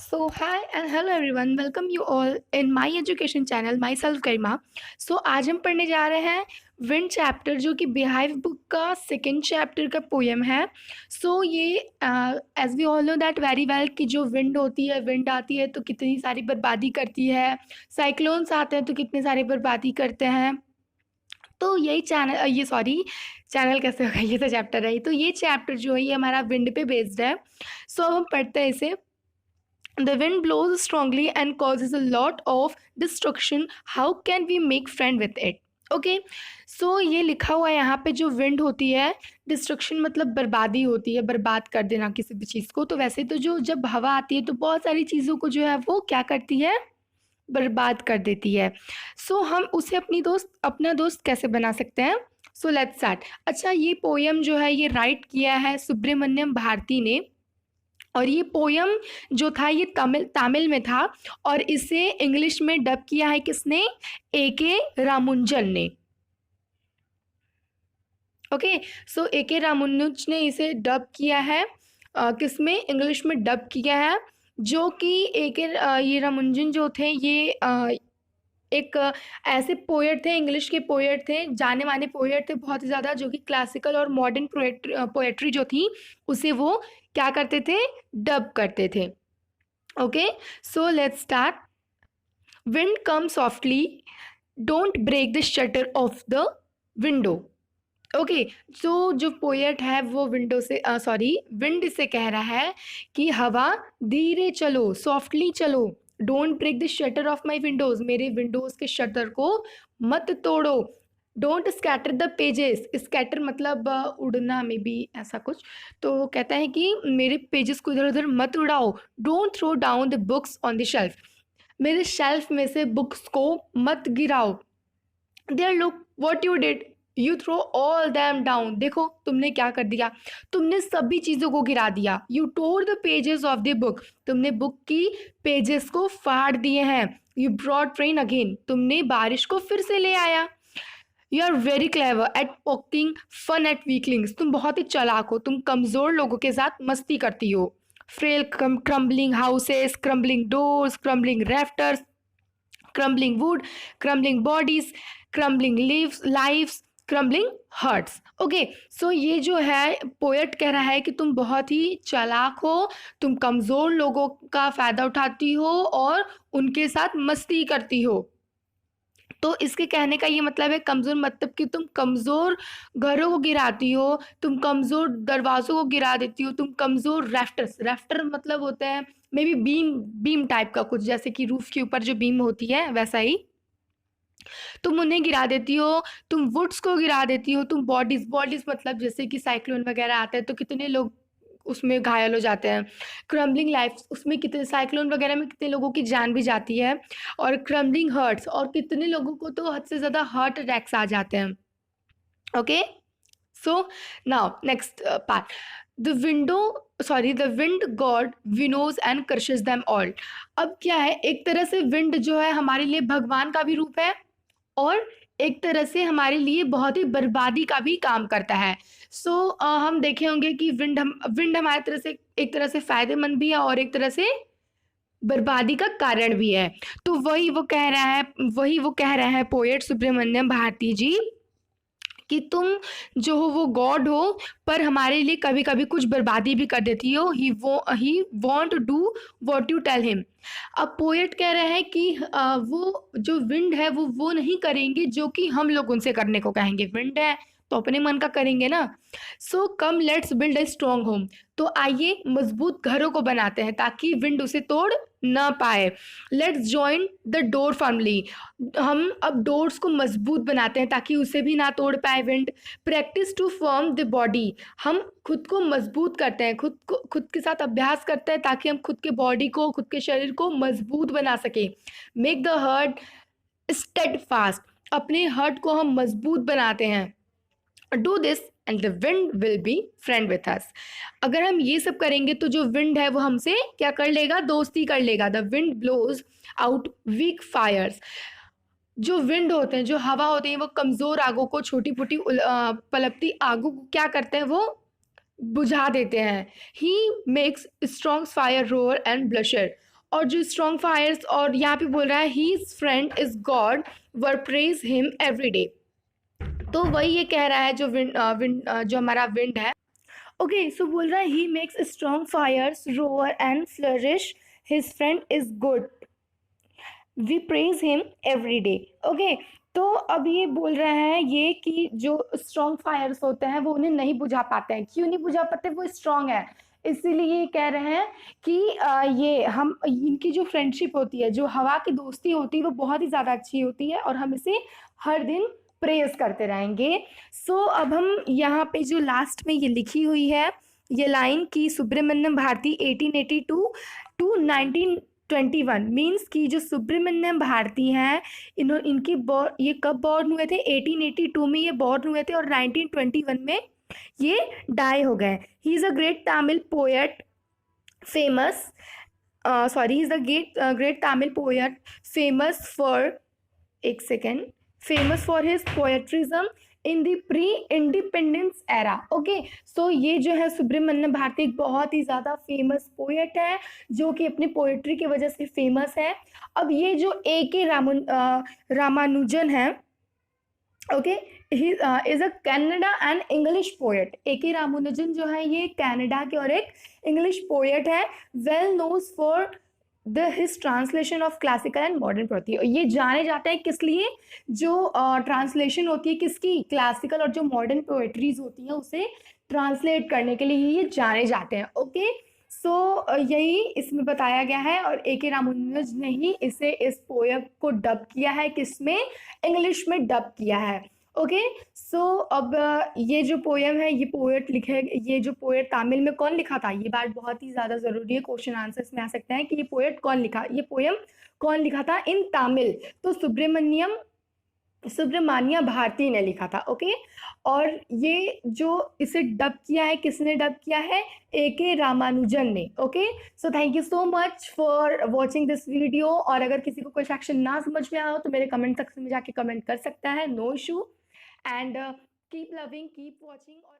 So hi and hello everyone, welcome you all in my education channel myself गरिमा। आज हम पढ़ने जा रहे हैं विंड चैप्टर जो कि बिहाइव बुक का सेकंड चैप्टर का पोएम है। ये as we all know that very well कि जो विंड होती है, विंड आती है तो कितनी सारी बर्बादी करती है, साइक्लोन्स आते हैं तो कितनी सारी बर्बादी करते हैं। तो यही चैनल कैसे होगा, ये तो चैप्टर है। तो ये चैप्टर जो है ये हमारा विंड पे बेस्ड है। अब हम पढ़ते हैं इसे। The wind blows strongly and causes a lot of destruction. How can we make friend with it? Okay ये लिखा हुआ है यहाँ पे, जो विंड होती है, डिस्ट्रक्शन मतलब बर्बादी होती है, बर्बाद कर देना किसी भी चीज़ को। तो वैसे तो जो जब हवा आती है तो बहुत सारी चीज़ों को जो है वो क्या करती है, बर्बाद कर देती है। हम उसे अपना दोस्त कैसे बना सकते हैं? Let's start. अच्छा, ये पोयम जो है ये राइट किया है सुब्रमण्यम भारती ने, और ये पोयम जो था ये तमिल में था, और इसे इंग्लिश में डब किया है किसने? ए.के. रामानुजन ने। Okay, A K. रामानुजन ने इसे डब किया है। किसमें? इंग्लिश में डब किया है। जो कि ये रामानुजन जो थे ये एक ऐसे पोएट थे, इंग्लिश के पोएट थे, जाने माने पोएट थे बहुत ही ज़्यादा, जो कि क्लासिकल और मॉडर्न पोएट्री जो थी उसे वो क्या करते थे? डब करते थे। Okay, let's start. Wind come softly, don't break the shutter of the window. Okay, जो पोएट है वो विंड से कह रहा है कि हवा धीरे चलो, सॉफ्टली चलो, don't break the shutter of my windows, मेरे विंडोज के शटर को मत तोड़ो। Don't scatter the pages, scatter मतलब उड़ना, में भी ऐसा कुछ। तो कहता है कि मेरे पेजेस को इधर उधर मत उड़ाओ। Don't throw down the books on the shelf, मेरे शेल्फ में से बुक्स को मत गिराओ। There look what you did, you throw all them down, देखो तुमने क्या कर दिया, तुमने सभी चीज़ों को गिरा दिया। You tore the pages of the book, तुमने बुक की पेजेस को फाड़ दिए हैं। यू ब्रॉट रेन अगेन, तुमने बारिश को फिर से ले आया। You are very clever at poking fun at weaklings, तुम बहुत ही चालाक हो, तुम कमज़ोर लोगों के साथ मस्ती करती हो। Frail crumbling houses, crumbling doors, crumbling rafters, crumbling wood, crumbling bodies, crumbling lives, crumbling hearts. Okay, ये जो है पोएट कह रहा है कि तुम बहुत ही चालाक हो, तुम कमज़ोर लोगों का फ़ायदा उठाती हो और उनके साथ मस्ती करती हो। तो इसके कहने का ये मतलब है कमज़ोर मतलब कि तुम कमज़ोर घरों को गिराती हो, तुम कमज़ोर दरवाज़ों को गिरा देती हो, तुम कमज़ोर रेफ्टर मतलब होता है मे बी बीम टाइप का कुछ, जैसे कि रूफ़ के ऊपर जो बीम होती है वैसा ही, तुम उन्हें गिरा देती हो, तुम वुड्स को गिरा देती हो, तुम बॉडीज़ मतलब जैसे कि साइक्लोन वगैरह आता है तो कितने लोग उसमें घायल हो जाते हैं। क्रम्बलिंग लाइफ, उसमें कितने साइक्लोन वगैरह में कितने लोगों की जान भी जाती है। और क्रम्बलिंग हर्ट्स, और कितने लोगों को तो हद से ज़्यादा हार्ट अटैक्स आ जाते हैं। Okay, now next part. The wind god winnows and crushes them all. अब क्या है, एक तरह से विंड जो है हमारे लिए भगवान का भी रूप है, और एक तरह से हमारे लिए बहुत ही बर्बादी का भी काम करता है। हम देखे होंगे कि विंड हमारी तरह से एक तरह से फ़ायदेमंद भी है और एक तरह से बर्बादी का कारण भी है। तो वही वो कह रहा है पोएट सुब्रमण्यम भारती जी कि तुम जो हो वो गॉड हो, पर हमारे लिए कभी कभी कुछ बर्बादी भी कर देती हो। He won't do what you tell him. अब पोएट कह रहे हैं कि वो जो विंड है वो नहीं करेंगे जो कि हम लोग उनसे करने को कहेंगे। विंड है तो अपने मन का करेंगे ना। Come let's build a strong home, तो आइए मजबूत घरों को बनाते हैं ताकि विंड उसे तोड़ ना पाए। Let's join the door firmly, हम अब डोर्स को मजबूत बनाते हैं ताकि उसे भी ना तोड़ पाए wind. Practise to form the body, हम खुद को मजबूत करते हैं, खुद के साथ अभ्यास करते हैं ताकि हम खुद के बॉडी को, खुद के शरीर को मजबूत बना सकें। Make the heart steadfast, अपने हर्ट को हम मजबूत बनाते हैं। Do this and the wind will be friend with us, अगर हम ये सब करेंगे तो जो विंड है वो हमसे क्या कर लेगा? दोस्ती कर लेगा। The wind blows out weak fires, जो विंड होते हैं, जो हवा होते हैं, वो कमज़ोर आगों को, छोटी छोटी पलपती आगों को क्या करते हैं? वो बुझा देते हैं। ही makes strong fire row or and blusher, और जो स्ट्रॉन्ग फायर्स, और यहाँ पे बोल रहा है his friend is God were praise him every day. तो वही ये कह रहा है जो जो हमारा विंड है। ओके, सो बोल रहा है he makes strong fires roar and flourish, his friend is good, we praise him every day. Okay, तो अब ये बोल रहा है ये कि जो स्ट्रॉन्ग फायर्स होते हैं वो उन्हें नहीं बुझा पाते हैं। क्यों नहीं बुझा पाते? वो स्ट्रॉन्ग है, इसीलिए ये कह रहे हैं कि ये हम इनकी जो फ्रेंडशिप होती है, जो हवा की दोस्ती होती है, वो बहुत ही ज़्यादा अच्छी होती है और हम इसे हर दिन प्रेज करते रहेंगे। सो अब हम यहाँ पे जो लास्ट में ये लिखी हुई है ये लाइन की सुब्रमण्यम भारती 1882 टू 1921 मीन्स कि जो सुब्रमण्यम भारती हैं इनकी ये कब बॉर्न हुए थे? 1882 में ये बॉर्न हुए थे और 1921 में ये डाई हो गए। He is a great Tamil poet famous, he is a great Tamil poet famous for, एक second, famous for his patriotism in the pre independence era. Okay, so ये जो है सुब्रमण्यम भारती एक बहुत ही ज़्यादा फेमस पोएट है जो कि अपनी पोएट्री की वजह से फेमस है। अब ये जो A.K. रामानुजन है, okay, he is a Kannada and English poet. A.K. Ramanujan जो है ये कनाडा के और एक इंग्लिश पोएट है, well knows for his translation of classical and modern poetry. ये जाने जाते हैं किस लिए? जो ट्रांसलेशन होती है किसकी? क्लासिकल और जो मॉडर्न पोएट्रीज होती हैं उसे ट्रांसलेट करने के लिए ये जाने जाते हैं। ओके, सो यही इसमें बताया गया है और A.K. रामानुजन ने ही इसे इस पोएम को डब किया है, किसमें? इंग्लिश में डब किया है। ओके, सो अब ये जो पोएम है ये पोएट लिखे, ये जो पोएट तमिल में कौन लिखा था? ये बात बहुत ही ज़्यादा ज़रूरी है, क्वेश्चन आंसर्स में आ सकता है कि ये पोएट कौन लिखा, ये पोएम कौन लिखा था इन तमिल? तो सुब्रमण्यम भारती ने लिखा था। ओके, और ये जो इसे डब किया है, किसने डब किया है? A.K. रामानुजन ने। Okay, so thank you so much for watching this video. और अगर किसी को कोई सेक्शन ना समझ में आया हो तो मेरे कमेंट सेक्शन में जाके कमेंट कर सकता है, no issue. And keep loving, keep watching. और